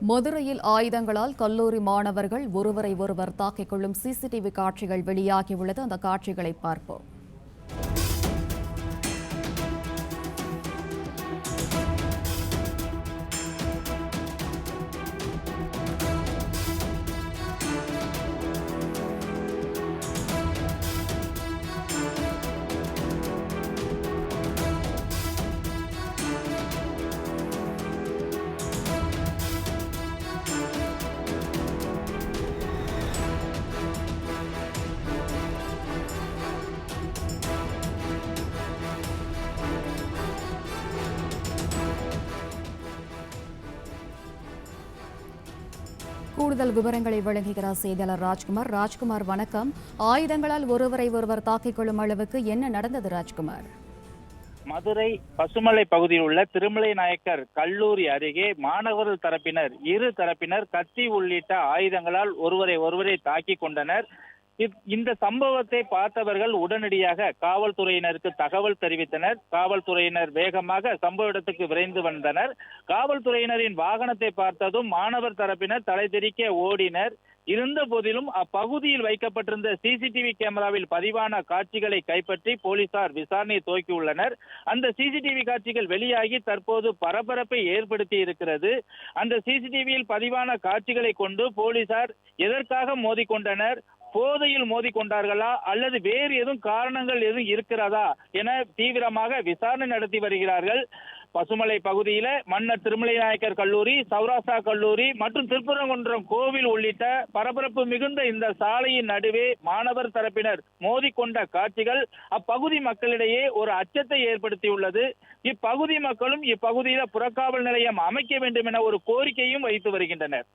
மதுரையில் ஆயுதங்களால் கல்லூரி மாணவர்கள் ஒருவரை ஒருவர் தாக்கிக் கொள்ளும் சிசிடிவி காட்சிகள் வெளியாகியுள்ளது. அந்த காட்சிகளை பார்ப்போம். கூடுதல் விவரங்களை வழங்குகிறார் செய்தியாளர் ராஜ்குமார், வணக்கம். ஆயுதங்களால் ஒருவரை ஒருவர் தாக்கிக் கொள்ளும் அளவுக்கு என்ன நடந்தது ராஜ்குமார்? மதுரை பசுமலை பகுதியில் உள்ள திருமலை நாயக்கர் கல்லூரி அருகே மாணவர்கள் தரப்பினர் இரு தரப்பினர் கத்தி உள்ளிட்ட ஆயுதங்களால் ஒருவரை தாக்கிக் கொண்டனர். இந்த சம்பவத்தை பார்த்தவர்கள் உடனடியாக காவல்துறையினருக்கு தகவல் தெரிவித்தனர். காவல்துறையினர் வேகமாக சம்பவ இடத்துக்கு விரைந்து வந்தனர். காவல்துறையினரின் வாகனத்தை பார்த்ததும் மாணவர் தரப்பினர் தலைதெறிக்க ஓடினர். இருந்த போதிலும் அப்பகுதியில் வைக்கப்பட்டிருந்த சிசிடிவி கேமராவில் பதிவான காட்சிகளை கைப்பற்றி போலீசார் விசாரணை துவக்கியுள்ளனர். அந்த சிசிடிவி காட்சிகள் வெளியாகி தற்போது பரபரப்பை ஏற்படுத்தி இருக்கிறது. அந்த சிசிடிவியில் பதிவான காட்சிகளை கொண்டு போலீசார் எதற்காக மோதிக்கொண்டனர், போதையில் மோதிக்கொண்டார்களா அல்லது வேறு எதுவும் காரணங்கள் எதுவும் இருக்கிறதா என தீவிரமாக விசாரணை நடத்தி வருகிறார்கள். பசுமலை பகுதியில மன்னர் திருமலை நாயக்கர் கல்லூரி, சௌராஷ்டிரா கல்லூரி மற்றும் திருப்பரங்குன்றம் கோவில் உள்ளிட்ட பரபரப்பு மிகுந்த இந்த சாலையின் நடுவே மாணவர் தரப்பினர் மோதிக்கொண்ட காட்சிகள் அப்பகுதி மக்களிடையே ஒரு அச்சத்தை ஏற்படுத்தியுள்ளது. இப்பகுதி மக்களும் இப்பகுதியில புறக்காவல் நிலையம் அமைக்க வேண்டும் என ஒரு கோரிக்கையும் வைத்து வருகின்றனர்.